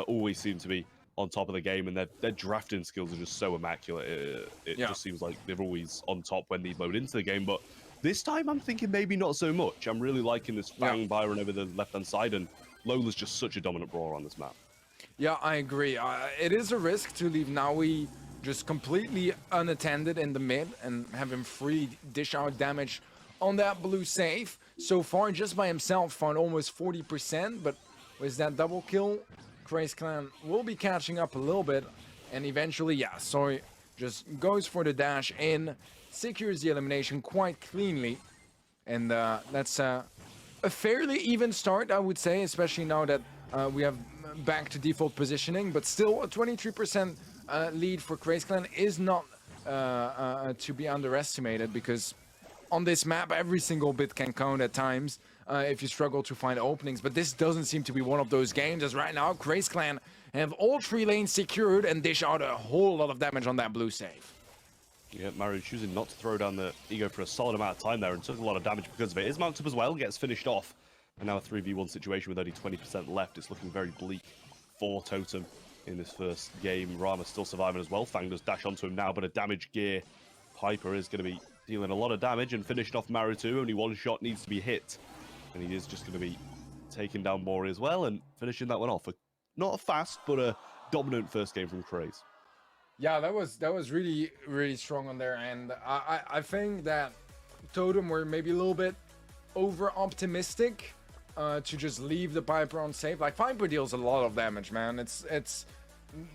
always seem to be on top of the game, and their drafting skills are just so immaculate. It just seems like they're always on top when they load into the game, but this time I'm thinking maybe not so much. I'm really liking this Fang Byron over the left-hand side, and Lola's just such a dominant brawler on this map. Yeah, I agree. It is a risk to leave Maui just completely unattended in the mid and have him free dish out damage on that blue safe. So far, just by himself, found almost 40%, but with that double kill, CraZe Clan will be catching up a little bit, and eventually, yeah, Soi just goes for the dash in, secures the elimination quite cleanly, and that's a fairly even start, I would say, especially now that we have back to default positioning, but still a 23% lead for CraZe Clan is not to be underestimated, because on this map, every single bit can count at times if you struggle to find openings. But this doesn't seem to be one of those games, as right now, CraZe Clan have all 3 lanes secured and dish out a whole lot of damage on that blue save. Yeah, Maru choosing not to throw down the ego for a solid amount of time there and took a lot of damage because of it. Is mounted up as well, gets finished off. And now a 3v1 situation with only 20% left. It's looking very bleak for Totem in this first game. Rama still surviving as well. Fang does dash onto him now, but a damage gear Piper is going to be dealing a lot of damage and finished off Maru too. Only one shot needs to be hit. And he is just going to be taking down Maury as well and finishing that one off. Not a fast, but a dominant first game from CraZe. Yeah, that was really, really strong on there. And I think that Totem were maybe a little bit over-optimistic to just leave the Piper on safe. Like, Piper deals a lot of damage, man. It's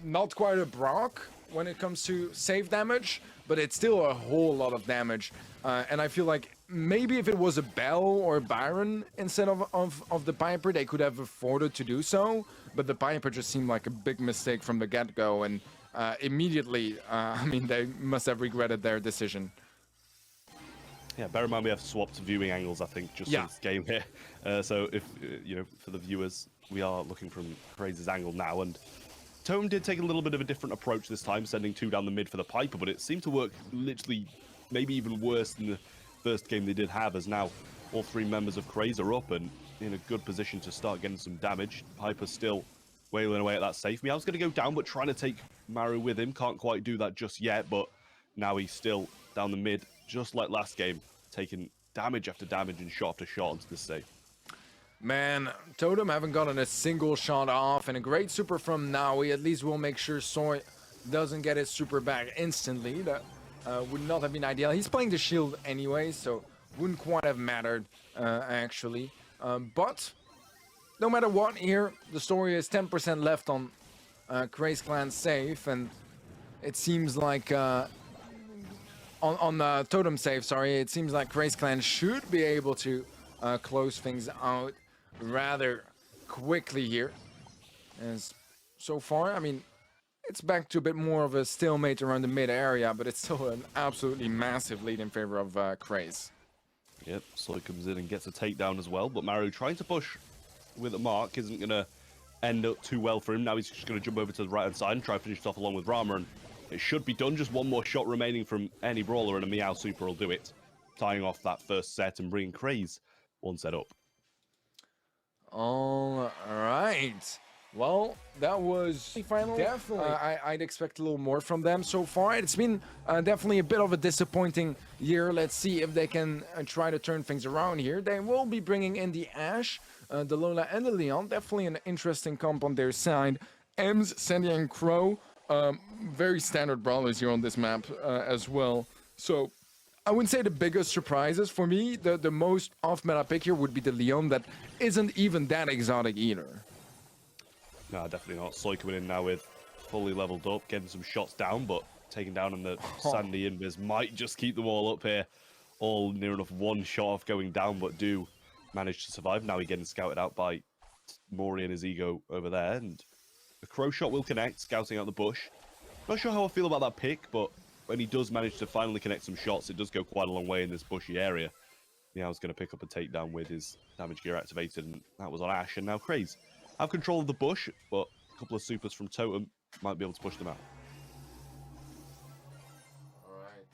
not quite a Brock when it comes to save damage, but it's still a whole lot of damage. And I feel like maybe if it was a Bell or Byron instead of the Piper, they could have afforded to do so. But the Piper just seemed like a big mistake from the get-go, and immediately, I mean, they must have regretted their decision. Yeah, bear in mind we have swapped viewing angles, I think, just for this game here. So if, you know, for the viewers, we are looking from CraZe's angle now, and Totem did take a little bit of a different approach this time, sending 2 down the mid for the Piper, but it seemed to work literally maybe even worse than the first game they did have, as now all 3 members of CraZe are up and in a good position to start getting some damage. Piper's still wailing away at that safe. MeOw's going to go down, but trying to take Maru with him. Can't quite do that just yet, but now he's still down the mid, just like last game, taking damage after damage and shot after shot onto the safe. Man, Totem haven't gotten a single shot off, and a great super from Maury. At least we'll make sure Soi doesn't get his super back instantly. That would not have been ideal. He's playing the shield anyway, so wouldn't quite have mattered, actually. But no matter what here, the story is 10% left on CraZe Clan safe, and it seems like on Totem safe, sorry, it seems like CraZe Clan should be able to close things out rather quickly here. As so far, I mean, it's back to a bit more of a stalemate around the mid area, but it's still an absolutely massive lead in favor of CraZe. Yep, Soi comes in and gets a takedown as well, but Maru trying to push with a mark isn't going to end up too well for him. Now he's just going to jump over to the right-hand side and try to finish it off along with Rama, and it should be done. Just one more shot remaining from any brawler, and a MeOw super will do it, tying off that first set and bringing CraZe one set up. All right. Well, that was finally. Definitely. I'd expect a little more from them so far. It's been definitely a bit of a disappointing year. Let's see if they can try to turn things around here. They will be bringing in the Ashe, the Lola, and the Leon. Definitely an interesting comp on their side. Ems, Sandy, and Crow. Very standard brawlers here on this map as well. So I wouldn't say the biggest surprises for me. The most off-meta pick here would be the Leon, that isn't even that exotic either. No, definitely not. Soi coming in now with fully leveled up, getting some shots down, but taking down on the Sandy Invis might just keep them all up here. All near enough one shot off going down, but do manage to survive. Now he's getting scouted out by Maury and his ego over there, and the Crow shot will connect, scouting out the bush. Not sure how I feel about that pick, but when he does manage to finally connect some shots, it does go quite a long way in this bushy area. MeOw's going to pick up a takedown with his damage gear activated, and that was on Ashe. And now CraZe have control of the bush, but a couple of supers from Totem might be able to push them out. Alright.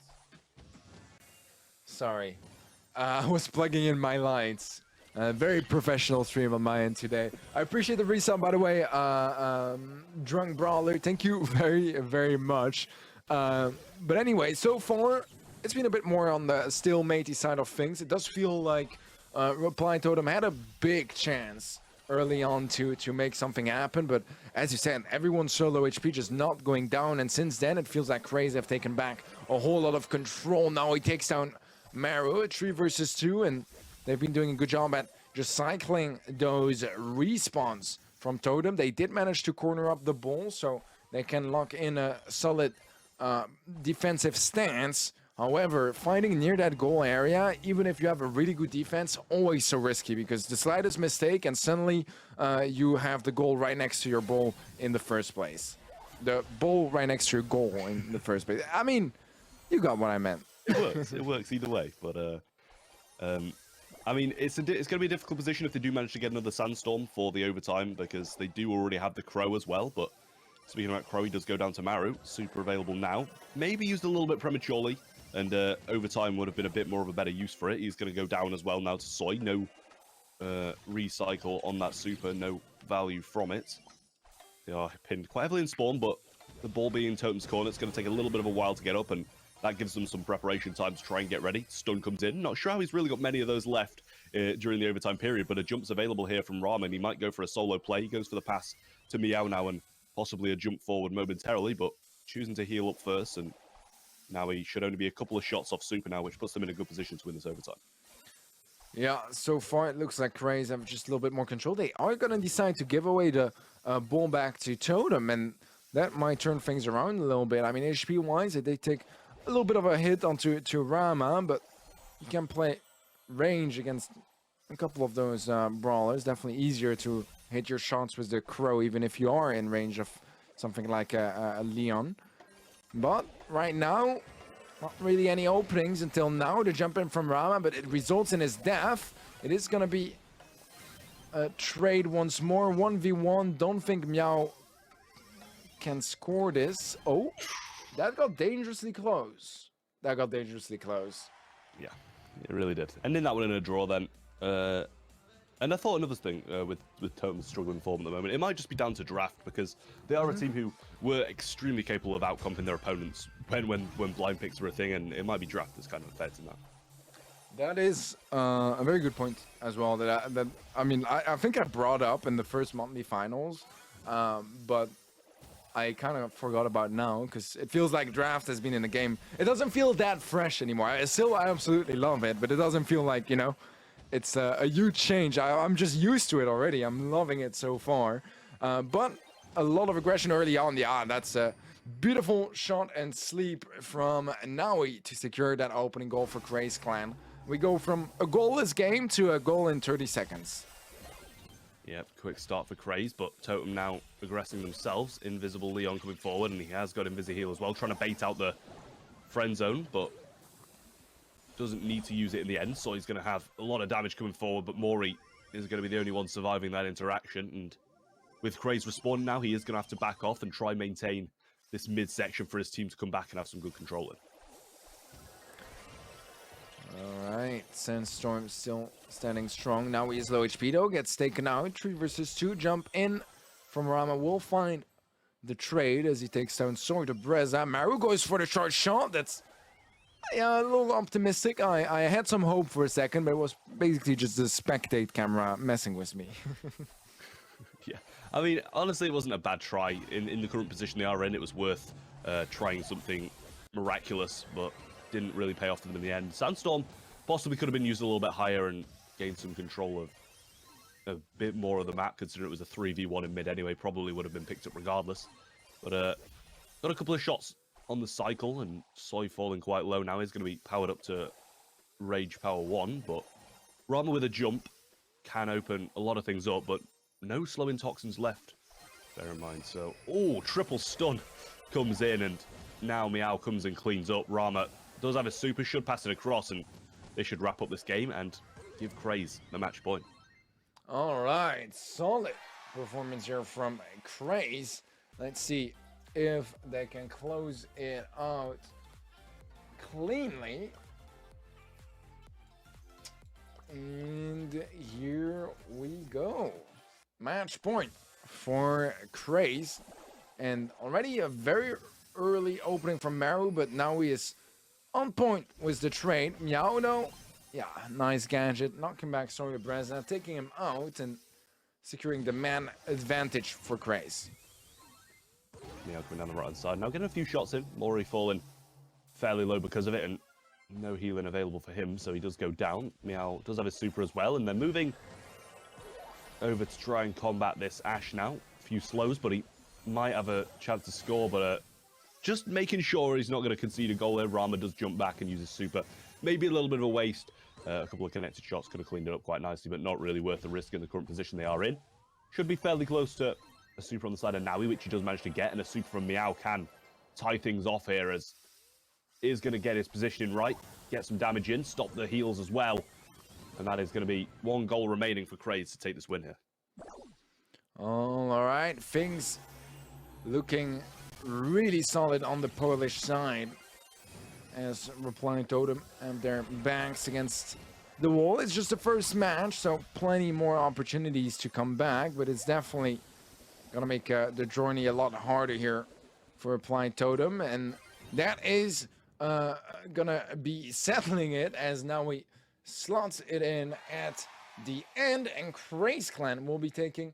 Sorry. I was plugging in my lights. Very professional stream on my end today. I appreciate the resub, by the way. Drunk Brawler, thank you very, very much. But anyway, so far, it's been a bit more on the still matey side of things. It does feel like Reply Totem had a big chance early on to make something happen, but as you said, everyone's solo HP just not going down, and since then, it feels like CraZe have taken back a whole lot of control. Now he takes down Maru, a 3 versus 2, and they've been doing a good job at just cycling those respawns from Totem. They did manage to corner up the ball, so they can lock in a solid defensive stance. However, fighting near that goal area, even if you have a really good defense, always so risky, because the slightest mistake and suddenly you have the goal right next to your ball in the first place. The ball right next to your goal in the first place. I mean, you got what I meant. It works either way, but I mean, it's going to be a difficult position if they do manage to get another Sandstorm for the overtime, because they do already have the Crow as well. But speaking about Crow, he does go down to Maru, super available now. Maybe used a little bit prematurely, and overtime would have been a bit more of a better use for it. He's going to go down as well now to Soi. No recycle on that super, no value from it. They are pinned quite heavily in spawn, but the ball being in Totem's corner, it's going to take a little bit of a while to get up, and that gives them some preparation time to try and get ready. Stun comes in. Not sure how he's really got many of those left during the overtime period, but a jump's available here from Rama, and he might go for a solo play. He goes for the pass to MeOw now, and possibly a jump forward momentarily, but choosing to heal up first, and now he should only be a couple of shots off super now, which puts them in a good position to win this overtime. Yeah, so far it looks like CraZe have just a little bit more control. They are going to decide to give away the ball back to Totem, and that might turn things around a little bit. I mean, HP-wise, they take a little bit of a hit onto Rama, but you can play range against a couple of those brawlers. Definitely easier to hit your shots with the Crow, even if you are in range of something like a Leon. But right now, not really any openings until now. The jump in from Rama, but it results in his death. It is going to be a trade once more. 1v1. Don't think MeOw can score this. Oh, that got dangerously close. That got dangerously close. Yeah, it really did. Ending that one in a draw then. And I thought another thing with Totem's struggling form at the moment, it might just be down to draft, because they are a team who were extremely capable of outcomping their opponents when blind picks were a thing, and it might be draft that's kind of affecting that. That is a very good point as well. I think I brought up in the first monthly finals, but I kind of forgot about now, because it feels like draft has been in the game. It doesn't feel that fresh anymore. I absolutely love it, but it doesn't feel like, you know, it's a huge change. I'm just used to it already. I'm loving it so far. But a lot of aggression early on. Yeah, that's a beautiful shot and sleep from Maury to secure that opening goal for CraZe Clan. We go from a goalless game to a goal in 30 seconds. Yep, quick start for CraZe, but Totem now aggressing themselves. Invisible Leon coming forward, and he has got Invisi Heal as well, trying to bait out the friend zone, but doesn't need to use it in the end, so he's going to have a lot of damage coming forward, but Maury is going to be the only one surviving that interaction, and with CraZe respawning now, he is going to have to back off and try and maintain this mid-section for his team to come back and have some good control in. Alright, Sandstorm still standing strong. Now he is low HP though, gets taken out. 3 versus 2, jump in from Rama. Will find the trade as he takes down SoiDeBresa. Maru goes for the short shot. That's a little optimistic. I had some hope for a second, but it was basically just the spectate camera messing with me. Yeah, I mean, honestly, it wasn't a bad try. In the current position they are in, it was worth trying something miraculous, but didn't really pay off for them in the end. Sandstorm possibly could have been used a little bit higher and gained some control of a bit more of the map, considering it was a 3v1 in mid anyway. Probably would have been picked up regardless. But got a couple of shots on the cycle, and Soi falling quite low now. He's going to be powered up to Rage Power 1, but Rama with a jump can open a lot of things up, but no slowing toxins left, bear in mind. So, oh, triple stun comes in, and now MeOw comes and cleans up. Rama does have a super, should pass it across, and they should wrap up this game and give CraZe the match point. All right, solid performance here from CraZe. Let's see if they can close it out cleanly. And here we go. Match point for CraZe. And already a very early opening from Maru, but now he is on point with the trade. MeOw though, yeah, nice gadget. Knocking back SoiDeBresa, taking him out and securing the man advantage for CraZe. MeOw coming down the right hand side. Now getting a few shots in. Maury falling fairly low because of it, and no healing available for him, so he does go down. MeOw does have his super as well, and they're moving over to try and combat this Ashe now. A few slows, but he might have a chance to score, but just making sure he's not going to concede a goal there. Rama does jump back and use his super. Maybe a little bit of a waste. A couple of connected shots could have cleaned it up quite nicely, but not really worth the risk in the current position they are in. Should be fairly close to a super on the side of Naui, which he does manage to get, and a super from MeOw can tie things off here, as is going to get his positioning right, get some damage in, stop the heals as well, and that is going to be one goal remaining for CraZe to take this win here. All right, things looking really solid on the Polish side, as Replying Totem and their backs against the wall. It's just the first match, so plenty more opportunities to come back, but it's definitely gonna make the journey a lot harder here for Replying Totem, and that is gonna be settling it, as now we slots it in at the end, and CraZe Clan will be taking